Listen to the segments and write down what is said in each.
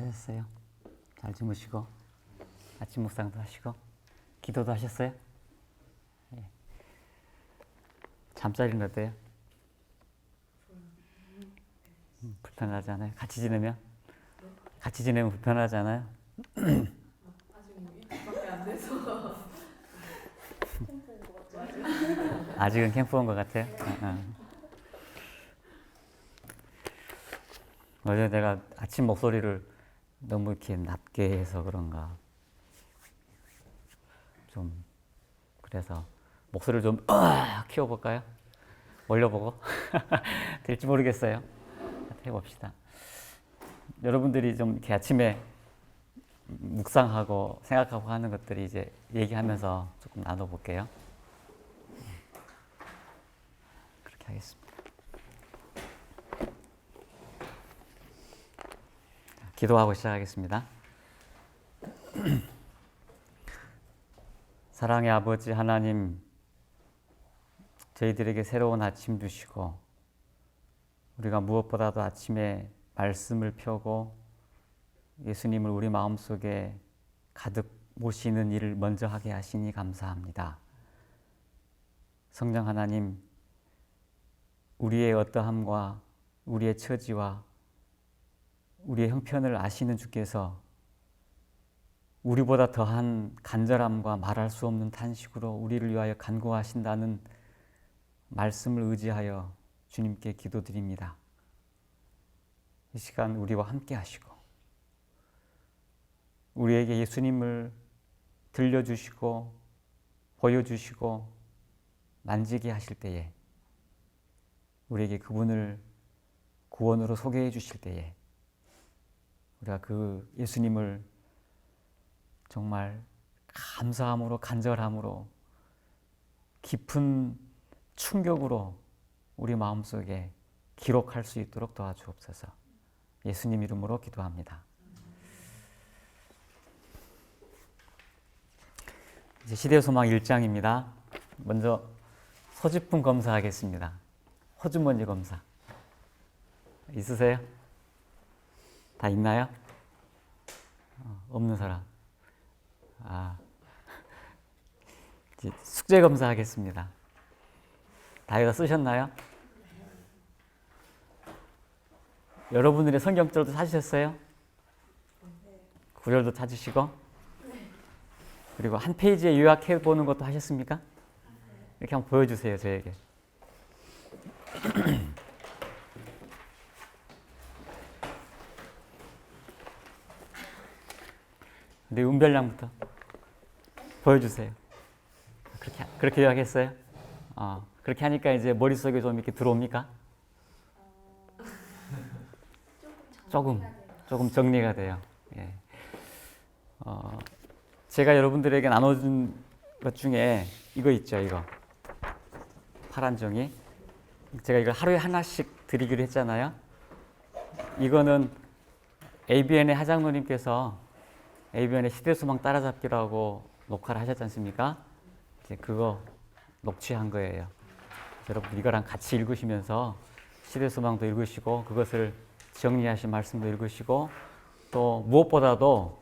하셨어요? 잘 주무시고 아침 묵상도 하시고 기도도 하셨어요? 예. 잠자리는 어때요? 불편하지 않아요? 같이 지내면? 같이 지내면 불편하지 않아요? 아직 뭐 이틀밖에 안 돼서 캠프 온 것 같죠? 아직은 캠프 온 것 같아요? 어제 내가 아침 목소리를 너무 이렇게 낮게 해서 그런가 좀 그래서 목소리를 좀 키워볼까요? 올려보고 될지 모르겠어요. 해봅시다. 여러분들이 좀 이렇게 아침에 묵상하고 생각하고 하는 것들이 이제 얘기하면서 조금 나눠볼게요. 그렇게 하겠습니다. 기도하고 시작하겠습니다. 사랑의 아버지 하나님, 저희들에게 새로운 아침 주시고 우리가 무엇보다도 아침에 말씀을 펴고 예수님을 우리 마음속에 가득 모시는 일을 먼저 하게 하시니 감사합니다. 성령 하나님, 우리의 어떠함과 우리의 처지와 우리의 형편을 아시는 주께서 우리보다 더한 간절함과 말할 수 없는 탄식으로 우리를 위하여 간구하신다는 말씀을 의지하여 주님께 기도드립니다. 이 시간 우리와 함께 하시고 우리에게 예수님을 들려주시고 보여주시고 만지게 하실 때에 우리에게 그분을 구원으로 소개해 주실 때에 우리가 그 예수님을 정말 감사함으로 간절함으로 깊은 충격으로 우리 마음속에 기록할 수 있도록 도와주옵소서. 예수님 이름으로 기도합니다. 이제 시대소망 1장입니다. 먼저 소지품 검사하겠습니다. 호주머니 검사. 있으세요? 다 있나요? 없는 사람. 이제 숙제 검사하겠습니다. 다 쓰셨나요? 여러분들의 성경절도 찾으셨어요? 구절도 찾으시고 그리고 한 페이지에 요약해 보는 것도 하셨습니까? 이렇게 한번 보여주세요, 저에게. 근데 운별량부터 보여주세요. 그렇게 요약했어요? 그렇게 하니까 이제 머릿속에 좀 이렇게 들어옵니까? 조금 정리가 돼요. 예. 제가 여러분들에게 나눠준 것 중에 이거 있죠, 이거. 파란 종이. 제가 이걸 하루에 하나씩 드리기로 했잖아요. 이거는 ABN의 하장로님께서 ABN의 시대소망 따라잡기라고 녹화를 하셨지 않습니까? 이제 그거 녹취한 거예요. 여러분 이거랑 같이 읽으시면서 시대소망도 읽으시고 그것을 정리하신 말씀도 읽으시고 또 무엇보다도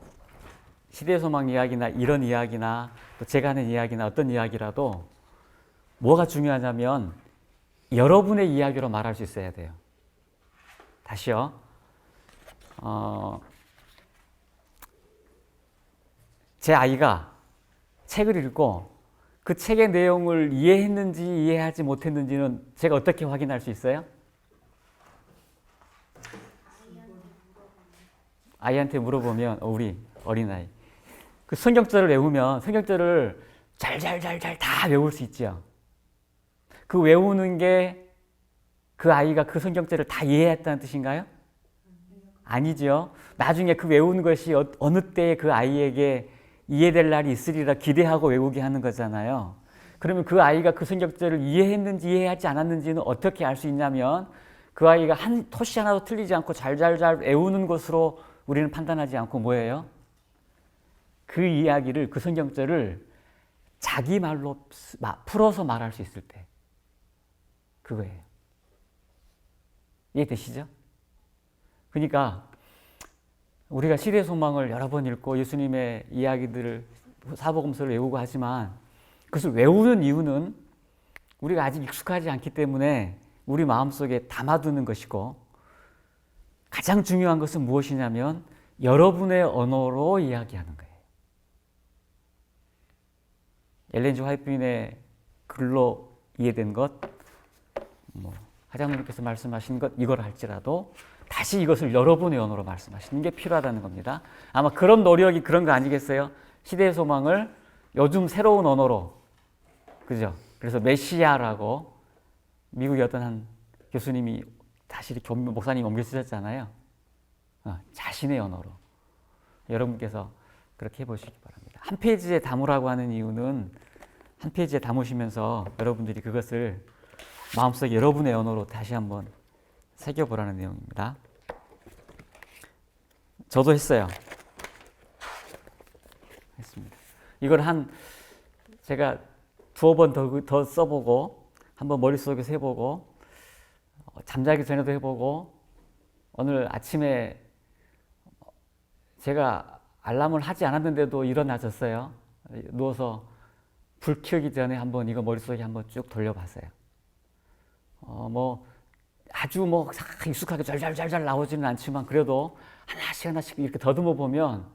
시대소망 이야기나 이런 이야기나 또 제가 하는 이야기나 어떤 이야기라도 뭐가 중요하냐면 여러분의 이야기로 말할 수 있어야 돼요. 다시요. 제 아이가 책을 읽고 그 책의 내용을 이해했는지 이해하지 못했는지는 제가 어떻게 확인할 수 있어요? 아이한테 물어보면 우리 어린아이 그 성경절을 외우면 성경절을 잘 다 외울 수 있죠. 그 외우는 게 그 아이가 그 성경절을 다 이해했다는 뜻인가요? 아니죠. 나중에 그 외우는 것이 어느 때에 그 아이에게 이해될 날이 있으리라 기대하고 외우게 하는 거잖아요. 그러면 그 아이가 그 성경절을 이해했는지 이해하지 않았는지는 어떻게 알 수 있냐면 그 아이가 한 토시 하나도 틀리지 않고 잘 외우는 것으로 우리는 판단하지 않고 뭐예요? 그 이야기를 그 성경절을 자기 말로 풀어서 말할 수 있을 때 그거예요. 이해되시죠? 그러니까 우리가 시대의 소망을 여러 번 읽고 예수님의 이야기들을 사복음서를 외우고 하지만 그것을 외우는 이유는 우리가 아직 익숙하지 않기 때문에 우리 마음속에 담아두는 것이고 가장 중요한 것은 무엇이냐면 여러분의 언어로 이야기하는 거예요. 엘렌 G 화이트의 글로 이해된 것, 하장님께서 말씀하신 것 이걸 할지라도 다시 이것을 여러분의 언어로 말씀하시는 게 필요하다는 겁니다. 아마 그런 노력이 그런 거 아니겠어요? 시대의 소망을 요즘 새로운 언어로, 그죠? 그래서 메시아라고 미국의 어떤 한 교수님이 다시 이렇게 목사님이 옮겨주셨잖아요. 자신의 언어로. 여러분께서 그렇게 해보시기 바랍니다. 한 페이지에 담으라고 하는 이유는 한 페이지에 담으시면서 여러분들이 그것을 마음속에 여러분의 언어로 다시 한번 새겨보라는 내용입니다. 저도 했어요. 했습니다. 이걸 제가 두어 번 더 써보고 한번 머릿속에서 해보고 잠자기 전에도 해보고 오늘 아침에 제가 알람을 하지 않았는데도 일어나졌어요. 누워서 불 켜기 전에 한번 이거 머릿속에 한번 쭉 돌려봤어요. 아주 익숙하게 잘 나오지는 않지만 그래도 하나씩 이렇게 더듬어 보면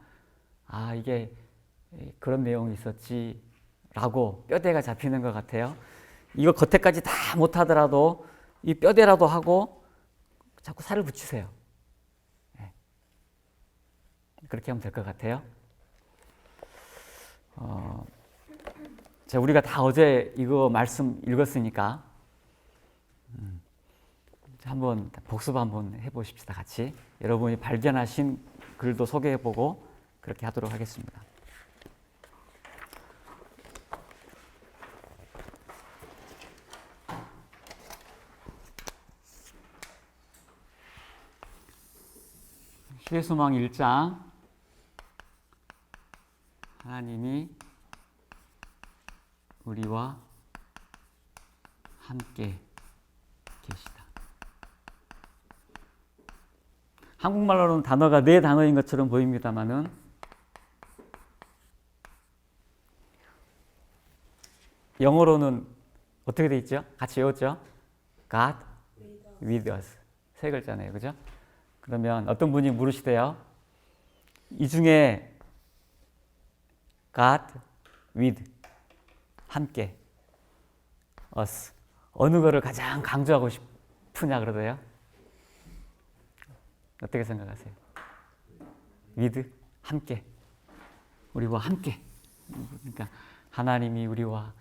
이게 그런 내용이 있었지 라고 뼈대가 잡히는 것 같아요. 이거 겉에까지 다 못하더라도 이 뼈대라도 하고 자꾸 살을 붙이세요. 그렇게 하면 될 것 같아요. 우리가 다 어제 이거 말씀 읽었으니까 한번 복습 한번 해보십시다. 같이 여러분이 발견하신 글도 소개해보고 그렇게 하도록 하겠습니다. 시대의 소망 1장 하나님이 우리와 함께 계시다. 한국말로는 단어가 4단어인 것처럼 보입니다만은 영어로는 어떻게 돼 있죠? 같이 외웠죠? God with us. 3글자네요. 그죠? 그러면 어떤 분이 물으시대요? 이 중에 God with 함께 us 어느 거를 가장 강조하고 싶으냐 그러대요? 어떻게 생각하세요? with 함께 우리와 함께 그러니까 하나님이 우리와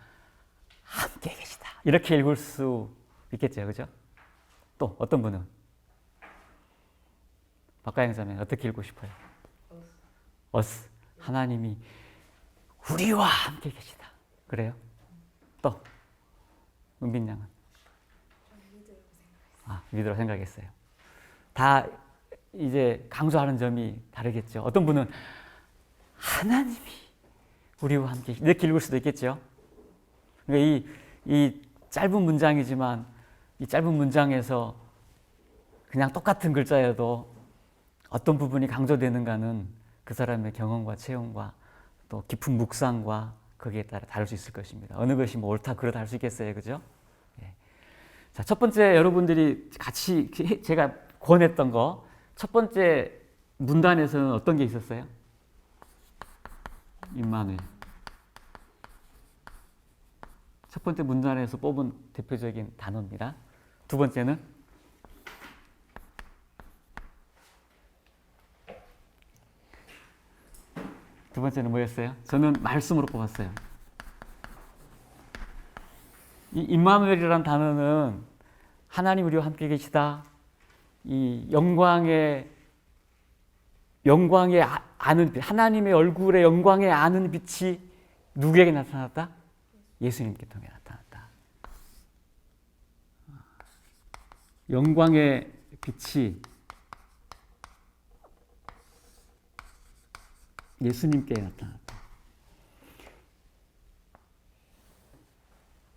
함께 계시다 이렇게 읽을 수 있겠죠, 그죠? 또 어떤 분은 박가영 자매 어떻게 읽고 싶어요? us 하나님이 우리와 함께 계시다. 그래요? 또 은빈 양은 믿으라고 생각했어요. 다 이제 강조하는 점이 다르겠죠. 어떤 분은 하나님이 우리와 함께 이렇게 읽을 수도 있겠죠. 그러니까 이 짧은 문장이지만 이 짧은 문장에서 그냥 똑같은 글자여도 어떤 부분이 강조되는가는 그 사람의 경험과 체험과 또 깊은 묵상과 거기에 따라 다를 수 있을 것입니다. 어느 것이 옳다 그러다 할 수 있겠어요, 그죠? 예. 자, 첫 번째 여러분들이 같이 제가 권했던 거, 첫 번째 문단에서는 어떤 게 있었어요? 임마누엘. 첫 번째 문단에서 뽑은 대표적인 단어입니다. 두 번째는 뭐였어요? 저는 말씀으로 뽑았어요. 이 임마누엘이라는 단어는 하나님 우리와 함께 계시다. 이 영광의 아는 빛, 하나님의 얼굴의 영광의 아는 빛이 누구에게 나타났다? 예수님께 통해 나타났다. 영광의 빛이 예수님께 나타났다.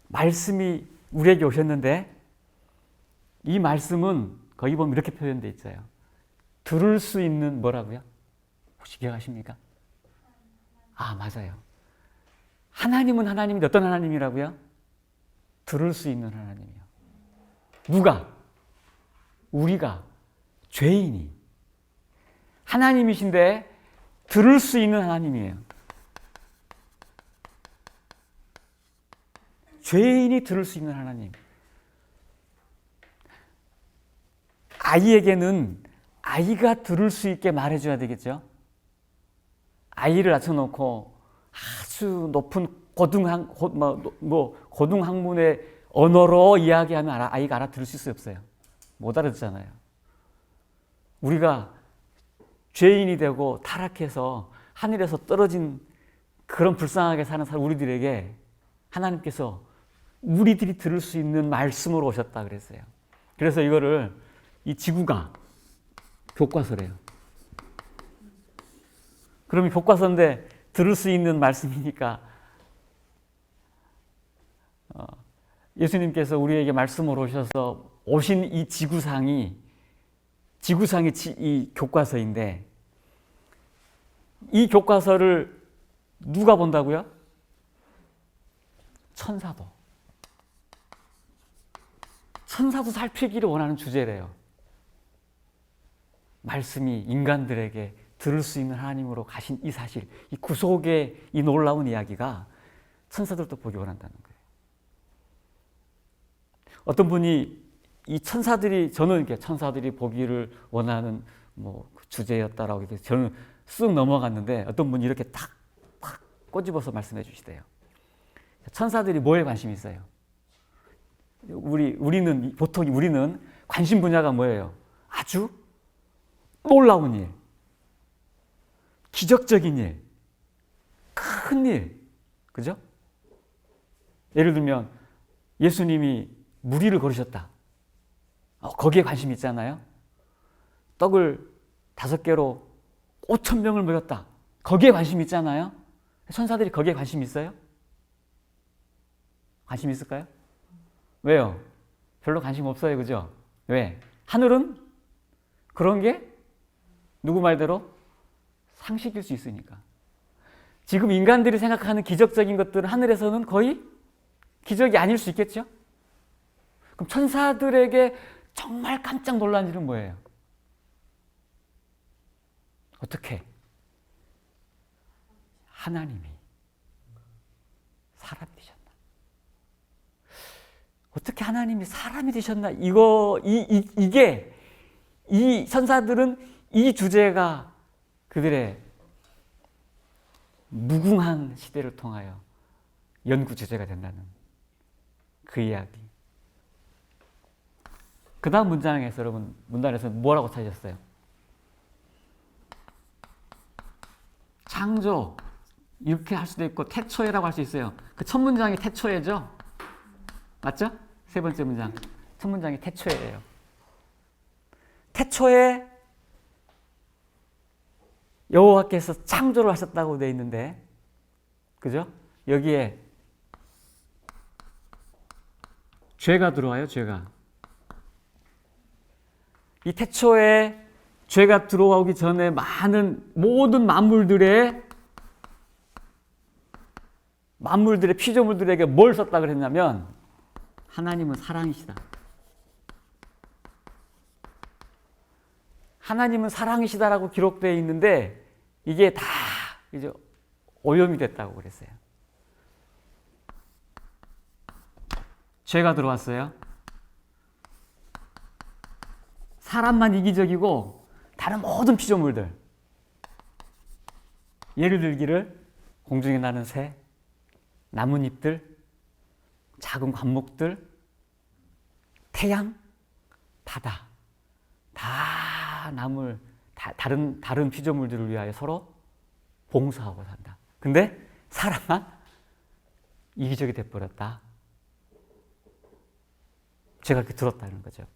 말씀이 우리에게 오셨는데 이 말씀은 거기 보면 이렇게 표현되어 있어요. 들을 수 있는 뭐라고요? 기억하십니까? 아, 맞아요. 하나님은 하나님인데 어떤 하나님이라고요? 들을 수 있는 하나님이요. 누가? 우리가, 죄인이. 하나님이신데 들을 수 있는 하나님이에요. 죄인이 들을 수 있는 하나님. 아이에게는 아이가 들을 수 있게 말해줘야 되겠죠. 아이를 앉혀놓고 아주 높은 고등학문의 언어로 이야기하면 아이가 알아들을 수 없어요. 못 알아듣잖아요. 우리가 죄인이 되고 타락해서 하늘에서 떨어진 그런 불쌍하게 사는 사람 우리들에게 하나님께서 우리들이 들을 수 있는 말씀으로 오셨다 그랬어요. 그래서 이거를 이 지구가 교과서래요. 그러면 교과서인데 들을 수 있는 말씀이니까 예수님께서 우리에게 말씀으로 오셔서 오신 이 지구상이 이 교과서인데 이 교과서를 누가 본다고요? 천사도 살피기를 원하는 주제래요. 말씀이 인간들에게 들을 수 있는 하나님으로 가신 이 사실, 이 구속의 이 놀라운 이야기가 천사들도 보기 원한다는 거예요. 어떤 분이 이 저는 이렇게 천사들이 보기를 원하는 주제였다라고 이렇게 저는 쓱 넘어갔는데 어떤 분이 이렇게 탁 꼬집어서 말씀해 주시대요. 천사들이 뭐에 관심이 있어요? 보통 우리는 관심 분야가 뭐예요? 아주 놀라운 일, 기적적인 일, 큰 일, 그죠? 예를 들면 예수님이 무리를 걸으셨다. 거기에 관심 있잖아요. 떡을 5개로 5,000명을 먹였다. 거기에 관심 있잖아요. 천사들이 거기에 관심 있어요? 관심 있을까요? 왜요? 별로 관심 없어요. 그죠? 왜? 하늘은 그런 게 누구 말대로 상식일 수 있으니까. 지금 인간들이 생각하는 기적적인 것들은 하늘에서는 거의 기적이 아닐 수 있겠죠? 그럼 천사들에게 정말 깜짝 놀란 일은 뭐예요? 어떻게? 하나님이 사람이 되셨나? 어떻게 하나님이 사람이 되셨나? 이게 이 천사들은 이 주제가 그들의 무궁한 시대를 통하여 연구 주제가 된다는 그 이야기. 그 다음 문장에서 여러분 문단에서 뭐라고 찾으셨어요? 창조 이렇게 할 수도 있고 태초에라고 할 수 있어요. 그 첫 문장이 태초에죠? 맞죠? 세 번째 문장 첫 문장이 태초에예요. 태초에 여호와께서 창조를 하셨다고 되어 있는데 그죠? 여기에 죄가 들어와요. 죄가. 이 태초에 죄가 들어오기 전에 모든 만물들의 피조물들에게 뭘 썼다 그랬냐면 하나님은 사랑이시다. 하나님은 사랑이시다라고 기록되어 있는데 이게 다 이제 오염이 됐다고 그랬어요. 죄가 들어왔어요. 사람만 이기적이고 다른 모든 피조물들, 예를 들기를 공중에 나는 새, 나뭇잎들, 작은 관목들, 태양, 바다 다 다른 피조물들을 위하여 서로 봉사하고 산다. 근데 사람만 이기적이 돼버렸다. 제가 그렇게 들었다는 거죠.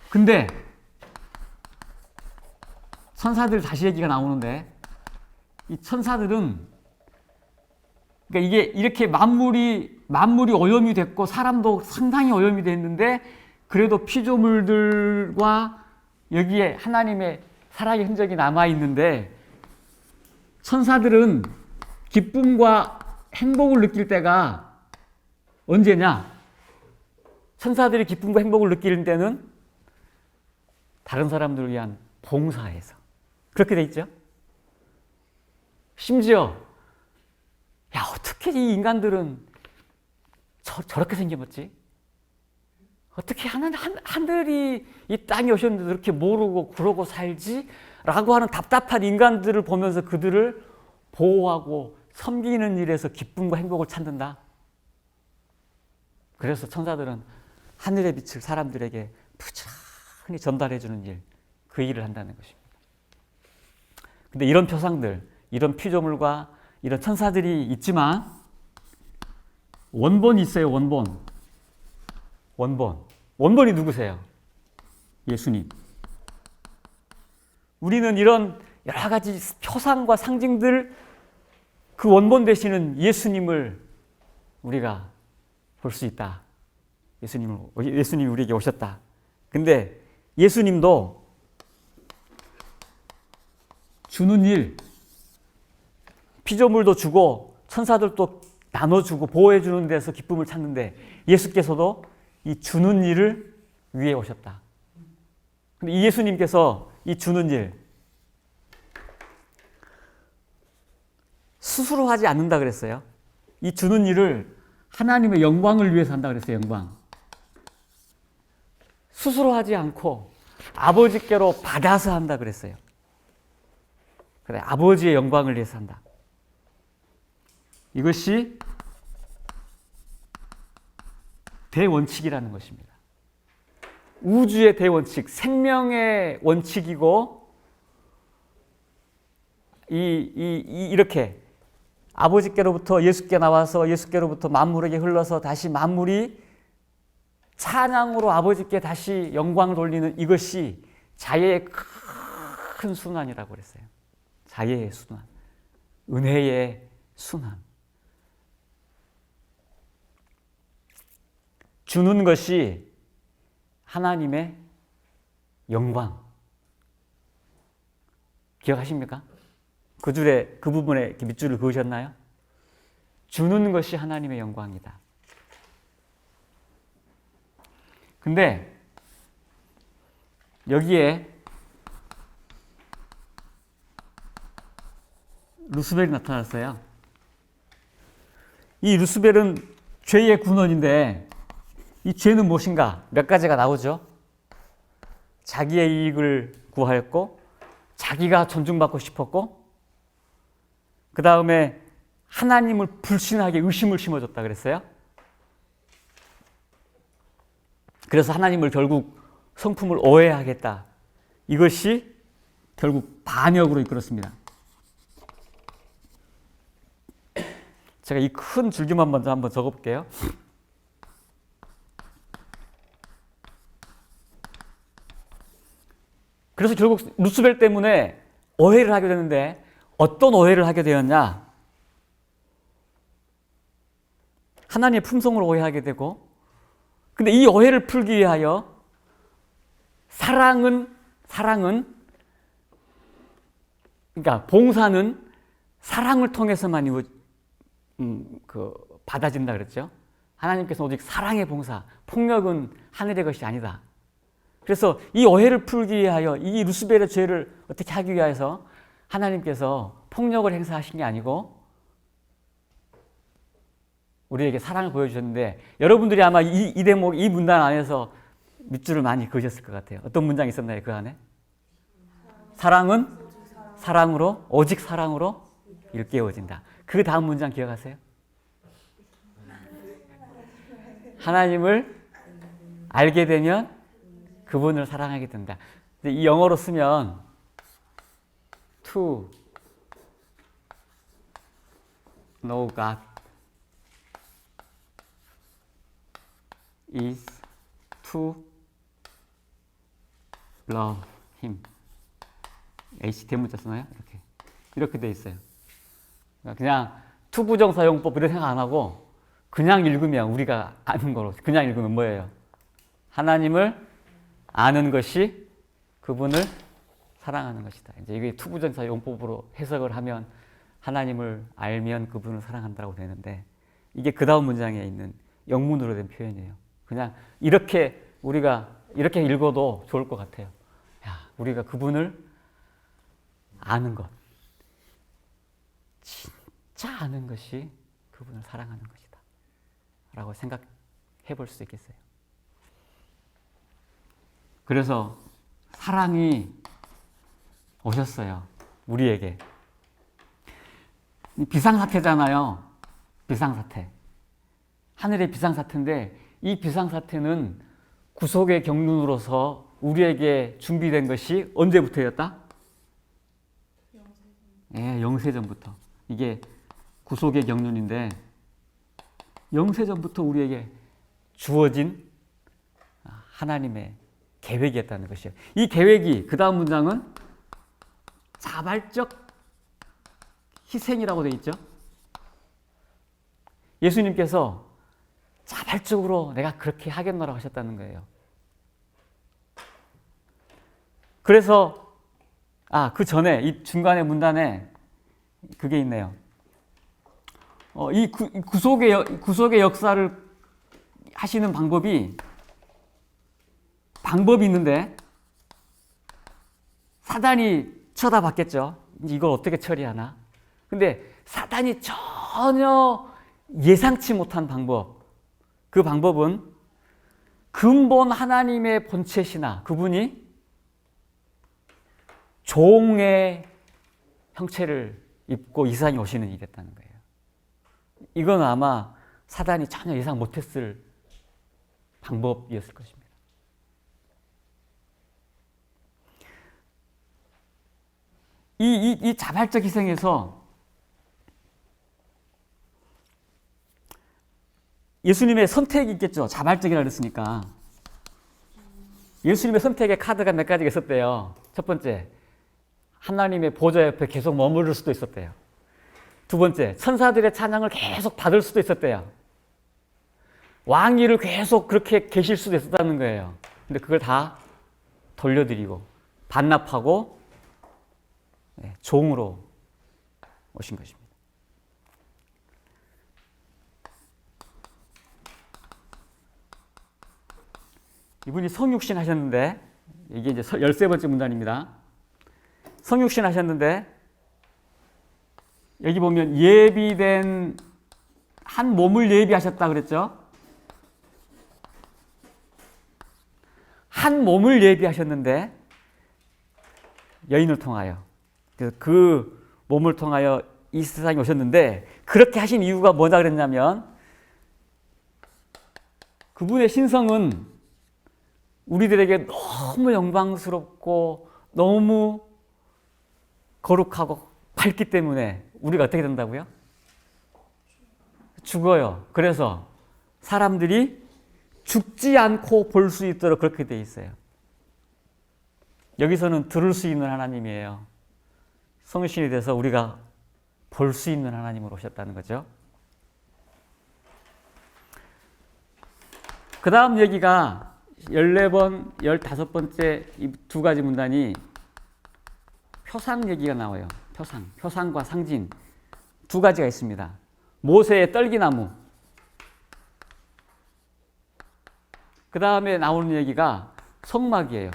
근데 천사들 다시 얘기가 나오는데 이 천사들은 그러니까 이게 이렇게 만물이 오염이 됐고 사람도 상당히 오염이 됐는데 그래도 피조물들과 여기에 하나님의 사랑의 흔적이 남아 있는데 천사들은 기쁨과 행복을 느낄 때가 언제냐? 천사들이 기쁨과 행복을 느끼는 때는 다른 사람들을 위한 봉사에서. 그렇게 돼 있죠? 심지어 야, 어떻게 이 인간들은 저렇게 생겨봤지? 어떻게 하늘이 이 땅에 오셨는데 그렇게 모르고 그러고 살지? 라고 하는 답답한 인간들을 보면서 그들을 보호하고 섬기는 일에서 기쁨과 행복을 찾는다. 그래서 천사들은 하늘의 빛을 사람들에게 부지런히 전달해주는 일, 그 일을 한다는 것입니다. 근데 이런 표상들, 이런 피조물과 이런 천사들이 있지만 원본이 있어요. 원본이 누구세요? 예수님. 우리는 이런 여러 가지 표상과 상징들, 그 원본 되시는 예수님을 우리가 볼 수 있다. 예수님이 우리에게 오셨다. 근데 예수님도 주는 일, 피조물도 주고 천사들도 나눠주고 보호해주는 데서 기쁨을 찾는데 예수께서도 이 주는 일을 위해 오셨다. 근데 이 예수님께서 이 주는 일 스스로 하지 않는다 그랬어요. 이 주는 일을 하나님의 영광을 위해서 한다 그랬어요. 영광. 스스로 하지 않고 아버지께로 받아서 한다 그랬어요. 그래, 아버지의 영광을 위해서 한다. 이것이 대원칙이라는 것입니다. 우주의 대원칙, 생명의 원칙이고 이렇게 아버지께로부터 예수께 나와서 예수께로부터 만물에게 흘러서 다시 만물이 찬양으로 아버지께 다시 영광을 돌리는 이것이 자예의 큰 순환이라고 그랬어요. 자예의 순환, 은혜의 순환. 주는 것이 하나님의 영광. 기억하십니까? 그 줄에, 그 부분에 이렇게 밑줄을 그으셨나요? 주는 것이 하나님의 영광이다. 근데 여기에 루스벨이 나타났어요. 이 루스벨은 죄의 군원인데 이 죄는 무엇인가? 몇 가지가 나오죠. 자기의 이익을 구하였고 자기가 존중받고 싶었고 그 다음에 하나님을 불신하게 의심을 심어줬다 그랬어요. 그래서 하나님을 결국 성품을 오해하겠다. 이것이 결국 반역으로 이끌었습니다. 제가 이 큰 줄기만 먼저 한번 적어볼게요. 그래서 결국 루스벨 때문에 오해를 하게 되는데 어떤 오해를 하게 되었냐? 하나님의 품성을 오해하게 되고 근데 이 오해를 풀기 위하여 사랑은 그러니까 봉사는 사랑을 통해서만 받아진다 그랬죠. 하나님께서 오직 사랑의 봉사, 폭력은 하늘의 것이 아니다. 그래서 이 오해를 풀기 위하여 이 루스벨의 죄를 어떻게 하기 위해서 하나님께서 폭력을 행사하신 게 아니고 우리에게 사랑을 보여주셨는데 여러분들이 아마 이 대목, 이 문단 안에서 밑줄을 많이 그으셨을 것 같아요. 어떤 문장이 있었나요? 그 안에? 사랑은 사랑으로, 오직 사랑으로 일깨워진다. 그 다음 문장 기억하세요? 하나님을 알게 되면 그분을 사랑하게 된다. 근데 이 영어로 쓰면 to know God is to love Him. H 대문자 쓰나요? 이렇게 돼 있어요. 그냥 투부정사용법 이런 생각 안 하고 그냥 읽으면 우리가 아는 거로 그냥 읽으면 뭐예요? 하나님을 아는 것이 그분을 사랑하는 것이다. 이제 이게 투부정사 용법으로 해석을 하면 하나님을 알면 그분을 사랑한다고 되는데 이게 그 다음 문장에 있는 영문으로 된 표현이에요. 그냥 이렇게 우리가 이렇게 읽어도 좋을 것 같아요. 야, 우리가 그분을 아는 것, 진짜 아는 것이 그분을 사랑하는 것이다 라고 생각해 볼 수 있겠어요. 그래서 사랑이 오셨어요. 우리에게. 비상사태잖아요. 비상사태. 하늘의 비상사태인데 이 비상사태는 구속의 경륜으로서 우리에게 준비된 것이 언제부터였다? 영세전부터. 이게 구속의 경륜인데 영세전부터 우리에게 주어진 하나님의 계획이었다는 것이에요. 이 계획이 그 다음 문장은 자발적 희생이라고 되어 있죠. 예수님께서 자발적으로 내가 그렇게 하겠노라고 하셨다는 거예요. 그래서 그 전에 이 중간에 문단에 그게 있네요. 이 구속의 역사를 하시는 방법이 있는데 사단이 쳐다봤겠죠. 이걸 어떻게 처리하나? 근데 사단이 전혀 예상치 못한 방법. 그 방법은 근본 하나님의 본체시나 그분이 종의 형체를 입고 이 세상에 오시는 일이었다는 거예요. 이건 아마 사단이 전혀 예상 못했을 방법이었을 것입니다. 이 자발적 희생에서 예수님의 선택이 있겠죠. 자발적이라 그랬으니까. 예수님의 선택의 카드가 몇 가지가 있었대요. 첫 번째, 하나님의 보좌 옆에 계속 머무를 수도 있었대요. 두 번째, 천사들의 찬양을 계속 받을 수도 있었대요. 왕위를 계속 그렇게 계실 수도 있었다는 거예요. 근데 그걸 다 돌려드리고 반납하고 종으로 오신 것입니다. 이분이 성육신 하셨는데 이게 이제 13번째 문단입니다. 성육신 하셨는데 여기 보면 예비된 한 몸을 예비하셨다 그랬죠? 한 몸을 예비하셨는데 여인을 통하여 그 몸을 통하여 이 세상에 오셨는데 그렇게 하신 이유가 뭐냐 그랬냐면 그분의 신성은 우리들에게 너무 영광스럽고 너무 거룩하고 밝기 때문에 우리가 어떻게 된다고요? 죽어요. 그래서 사람들이 죽지 않고 볼 수 있도록 그렇게 돼 있어요. 여기서는 들을 수 있는 하나님이에요. 성신이 돼서 우리가 볼 수 있는 하나님으로 오셨다는 거죠. 그 다음 얘기가 14번, 15번째 이 두 가지 문단이 표상 얘기가 나와요. 표상과 상징 두 가지가 있습니다. 모세의 떨기나무. 그 다음에 나오는 얘기가 성막이에요.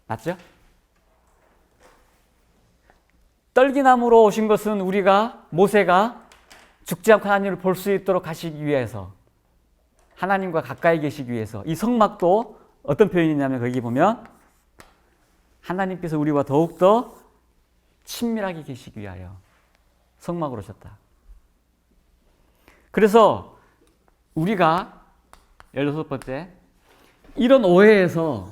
맞죠? 떨기나무로 오신 것은 모세가 죽지 않고 하나님을 볼 수 있도록 하시기 위해서, 하나님과 가까이 계시기 위해서. 이 성막도 어떤 표현이냐면 거기 보면 하나님께서 우리와 더욱더 친밀하게 계시기 위하여 성막으로 오셨다. 그래서 우리가 16번째, 이런 오해에서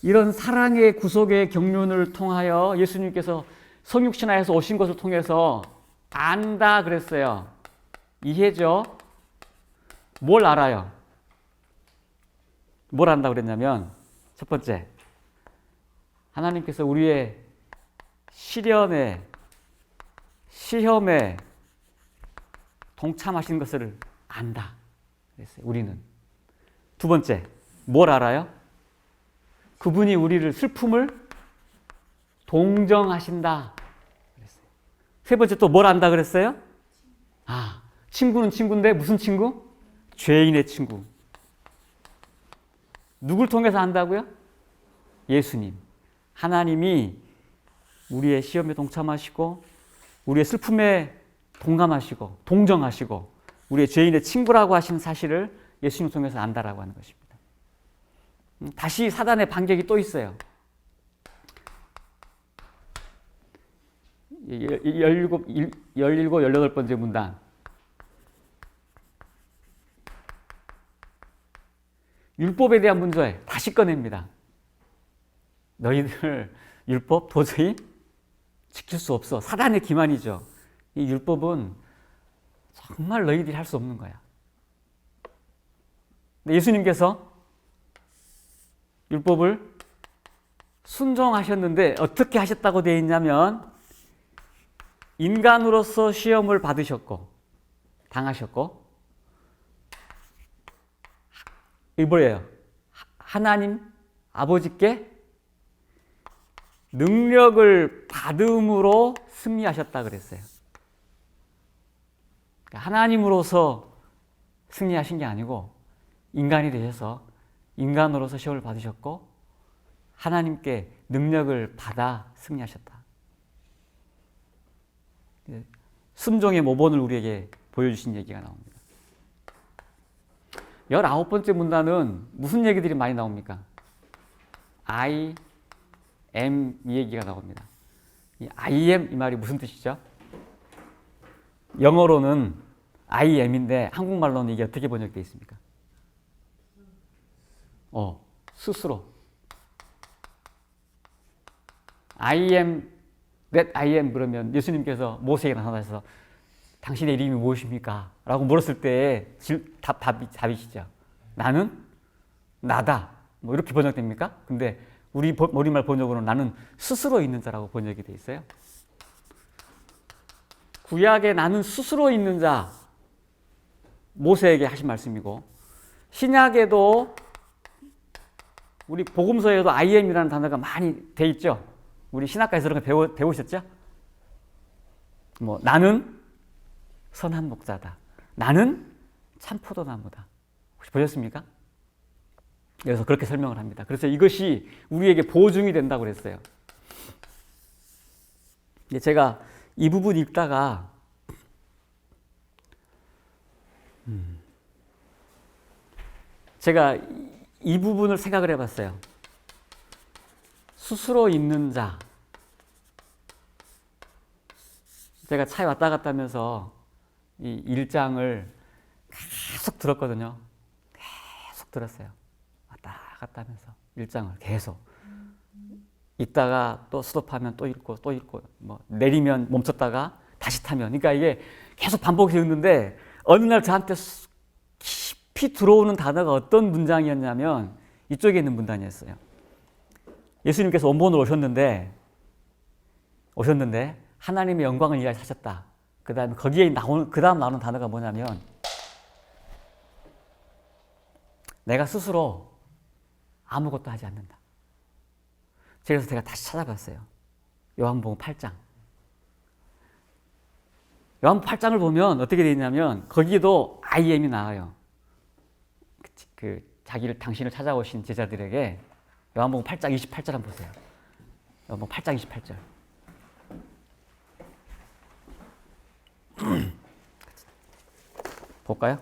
이런 사랑의 구속의 경륜을 통하여 예수님께서 성육신하여서 오신 것을 통해서 안다 그랬어요. 이해죠? 뭘 알아요? 뭘 안다고 그랬냐면 첫 번째, 하나님께서 우리의 시련에, 시험에 동참하신 것을 안다 그랬어요. 우리는. 두 번째, 뭘 알아요? 그분이 우리를 슬픔을 동정하신다. 그랬어요. 세 번째 또 뭘 안다 그랬어요? 아, 친구는 친구인데 무슨 친구? 죄인의 친구. 누굴 통해서 안다고요? 예수님. 하나님이 우리의 시험에 동참하시고 우리의 슬픔에 동감하시고 동정하시고 우리의 죄인의 친구라고 하신 사실을 예수님 통해서 안다라고 하는 것입니다. 다시 사단의 반격이 또 있어요. 17, 18번째 문단. 율법에 대한 문제 다시 꺼냅니다. 너희들 율법 도저히 지킬 수 없어. 사단의 기만이죠. 이 율법은 정말 너희들이 할 수 없는 거야. 근데 예수님께서 율법을 순종하셨는데 어떻게 하셨다고 되어 있냐면 인간으로서 시험을 받으셨고 당하셨고 이게 뭐예요? 하나님 아버지께 능력을 받음으로 승리하셨다 그랬어요. 하나님으로서 승리하신 게 아니고 인간이 되셔서 인간으로서 시험을 받으셨고 하나님께 능력을 받아 승리하셨다. 순종의 모본을 우리에게 보여주신 얘기가 나옵니다. 19번째 문단은 무슨 얘기들이 많이 나옵니까? I am 이 얘기가 나옵니다. 이 I am 이 말이 무슨 뜻이죠? 영어로는 I am인데 한국말로는 이게 어떻게 번역되어 있습니까? 스스로. I am that I am 그러면 예수님께서 모세에게 나타나셔서 당신의 이름이 무엇입니까? 라고 물었을 때 답이시죠. 나는 나다. 뭐 이렇게 번역됩니까? 근데 우리말 번역으로는 나는 스스로 있는 자라고 번역이 돼 있어요. 구약에 나는 스스로 있는 자 모세에게 하신 말씀이고 신약에도 우리 복음서에도 I am이라는 단어가 많이 돼 있죠. 우리 신학과에서 그런 거 배우셨죠? 뭐 나는 선한 목자다. 나는 참포도나무다. 혹시 보셨습니까? 그래서 그렇게 설명을 합니다. 그래서 이것이 우리에게 보증이 된다고 그랬어요. 제가 이 부분 읽다가 제가 이 부분을 생각을 해봤어요. 스스로 있는 자. 제가 차에 왔다 갔다 하면서 이 1장을 계속 들었거든요. 계속 들었어요. 왔다 갔다 하면서 1장을 계속. 읽다가 또 스톱하면 또 읽고 또 읽고 뭐 내리면 멈췄다가 다시 타면 그러니까 이게 계속 반복해서 읽는데 어느 날 저한테 깊이 들어오는 단어가 어떤 문장이었냐면 이쪽에 있는 문단이었어요. 예수님께서 원본으로 오셨는데 하나님의 영광을 위하여 사셨다. 그 다음 나오는 단어가 뭐냐면 내가 스스로 아무것도 하지 않는다. 그래서 제가 다시 찾아봤어요. 요한복음 8장. 요한복음 8장을 보면 어떻게 되어 있냐면 거기도 I am이 나와요. 당신을 찾아오신 제자들에게 요한복음 8장 28절 한번 보세요. 요한복음 8장 28절. 볼까요?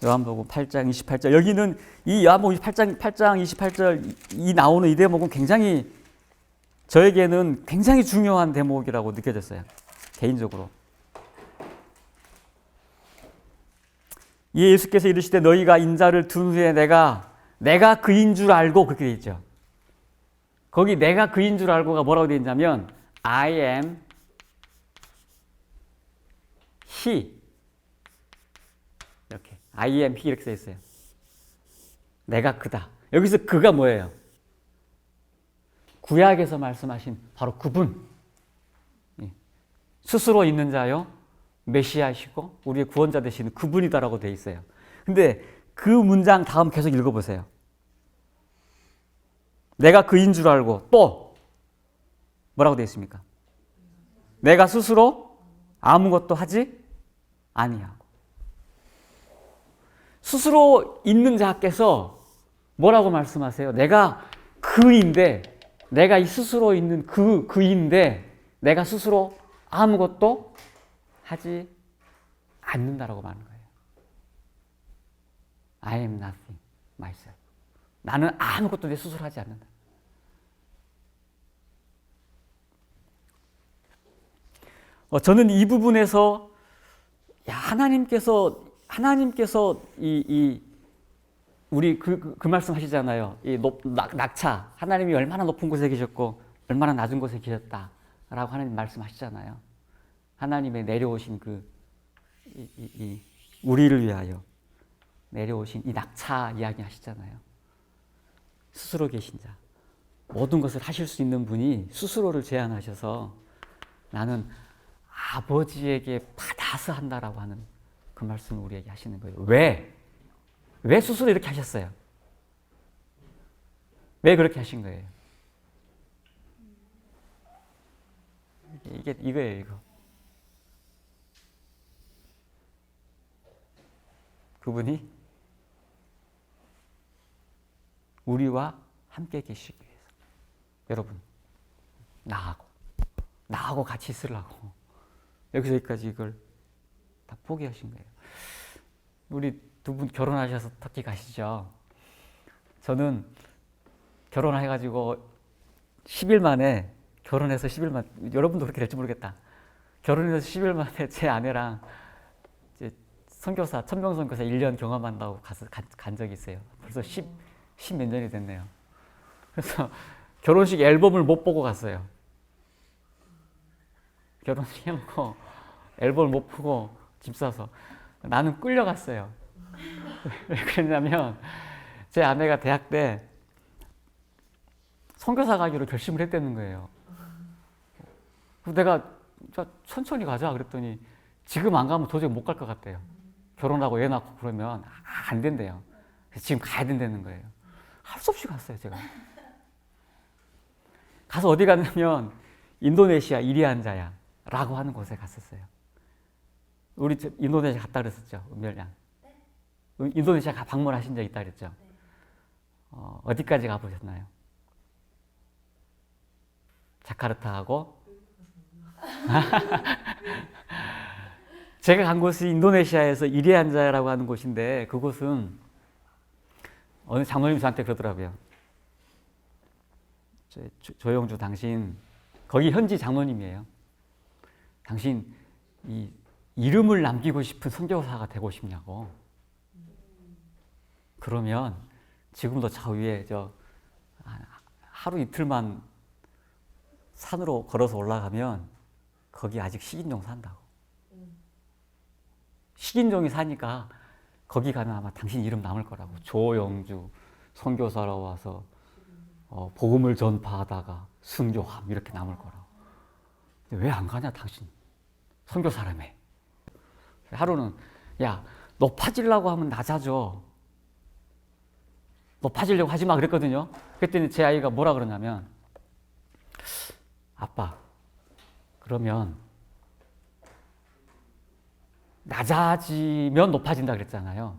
요한복음 8장 28절. 여기는 이 요한복음 8장 28절 이 나오는 이 대목은 굉장히 저에게는 굉장히 중요한 대목이라고 느껴졌어요. 개인적으로. 예수께서 이르시되 너희가 인자를 둔 후에 내가 그인 줄 알고 그렇게 돼 있죠. 거기 내가 그인 줄 알고가 뭐라고 돼 있냐면 I am he 이렇게 I am he 이렇게 써 있어요. 내가 그다. 여기서 그가 뭐예요? 구약에서 말씀하신 바로 그분. 스스로 있는 자요 메시아이시고 우리의 구원자 되시는 그분이다라고 돼 있어요. 근데 그 문장 다음 계속 읽어보세요. 내가 그인 줄 알고 또 뭐라고 되어 있습니까? 내가 스스로 아무것도 하지 아니하고. 스스로 있는 자께서 뭐라고 말씀하세요? 내가 그인데, 내가 이 스스로 있는 그인데 내가 스스로 아무것도 하지 않는다라고 말하는 거예요. I am nothing myself. 나는 아무것도 내 스스로 하지 않는다. 저는 이 부분에서 하나님께서 우리 그 말씀 하시잖아요. 이 낙차, 하나님이 얼마나 높은 곳에 계셨고 얼마나 낮은 곳에 계셨다라고 하나님 말씀하시잖아요. 하나님의 내려오신 우리를 위하여 내려오신 이 낙차 이야기 하시잖아요. 스스로 계신 자, 모든 것을 하실 수 있는 분이 스스로를 제한하셔서 나는 아버지에게 받아서 한다라고 하는 그 말씀을 우리에게 하시는 거예요. 왜 스스로 이렇게 하셨어요? 왜 그렇게 하신 거예요? 이거예요, 이거. 그분이 우리와 함께 계시기 위해서. 여러분, 나하고 같이 있으려고 여기서 여기까지 이걸 다 포기하신 거예요. 우리 두 분 결혼하셔서 터키 가시죠? 저는 결혼해가지고 10일 만에, 결혼해서 10일 만에, 여러분도 그렇게 될지 모르겠다. 결혼해서 10일 만에 제 아내랑 이제 선교사, 천명선교사 1년 경험한다고 간 적이 있어요. 벌써 10 몇 년이 됐네요. 그래서 결혼식 앨범을 못 보고 갔어요. 결혼식 해놓고 앨범을 못 보고 집 사서 나는 끌려갔어요. 왜 그랬냐면 제 아내가 대학 때 선교사 가기로 결심을 했다는 거예요. 그래서 내가 천천히 가자 그랬더니 지금 안 가면 도저히 못 갈 것 같대요. 결혼하고 애 낳고 그러면 안 된대요. 그래서 지금 가야 된다는 거예요. 할 수 없이 갔어요, 제가. 가서 어디 갔냐면 인도네시아 이리안자야 라고 하는 곳에 갔었어요. 우리 인도네시아 갔다 그랬었죠, 은별양. 인도네시아 방문하신 적 있다 그랬죠. 어디까지 가보셨나요? 자카르타하고 제가 간 곳이 인도네시아에서 이리안자라고 하는 곳인데 그곳은 어느 장로님이 저한테 그러더라고요. 조영주 당신 거기 현지 장로님이에요. 당신 이 이름을 남기고 싶은 선교사가 되고 싶냐고. 그러면 지금도 저 위에 하루 이틀만 산으로 걸어서 올라가면 거기 아직 식인종 산다고. 식인종이 사니까 거기 가면 아마 당신 이름 남을 거라고. 조영주 선교사로 와서 복음을 전파하다가 순교함 이렇게 남을 거라고. 왜 안 가냐 당신 선교사라며. 하루는 야 높아지려고 하면 낮아져. 높아지려고 하지 마 그랬거든요. 그랬더니 제 아이가 뭐라 그러냐면 아빠 그러면 낮아지면 높아진다 그랬잖아요.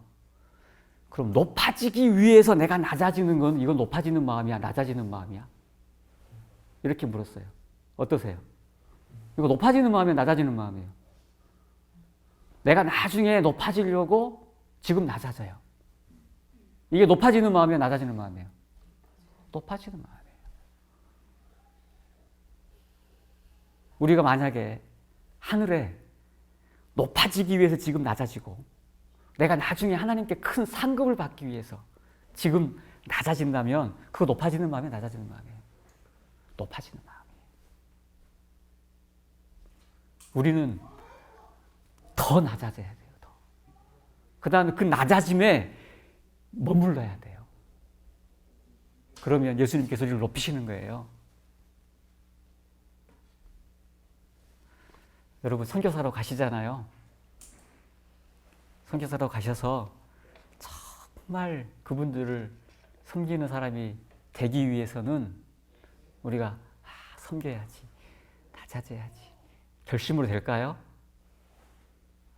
그럼 높아지기 위해서 내가 낮아지는 건 이건 높아지는 마음이야 낮아지는 마음이야? 이렇게 물었어요. 어떠세요? 이거 높아지는 마음이야 낮아지는 마음이에요? 내가 나중에 높아지려고 지금 낮아져요. 이게 높아지는 마음이야 낮아지는 마음이에요? 높아지는 마음이에요. 우리가 만약에 하늘에 높아지기 위해서 지금 낮아지고 내가 나중에 하나님께 큰 상급을 받기 위해서 지금 낮아진다면 그거 높아지는 마음이야 낮아지는 마음이에요? 높아지는 마음이에요. 우리는 더 낮아져야 돼요. 더. 그 다음에 그 낮아짐에 머물러야 돼요. 그러면 예수님께서 우리를 높이시는 거예요. 여러분 선교사로 가시잖아요. 선교사로 가셔서 저 정말 그분들을 섬기는 사람이 되기 위해서는 우리가 섬겨야지, 다자제야지 결심으로 될까요?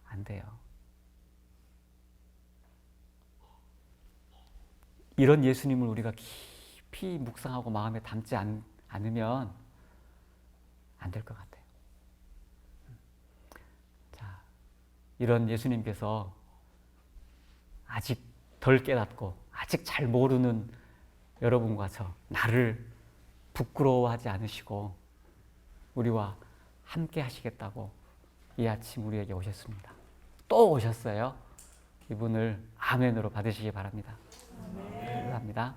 안 돼요. 이런 예수님을 우리가 깊이 묵상하고 마음에 담지 않으면 안 될 것 같아요. 자, 이런 예수님께서 아직 덜 깨닫고 아직 잘 모르는 여러분과 저 나를 부끄러워하지 않으시고 우리와 함께 하시겠다고 이 아침 우리에게 오셨습니다. 또 오셨어요. 이분을 아멘으로 받으시기 바랍니다. 감사합니다.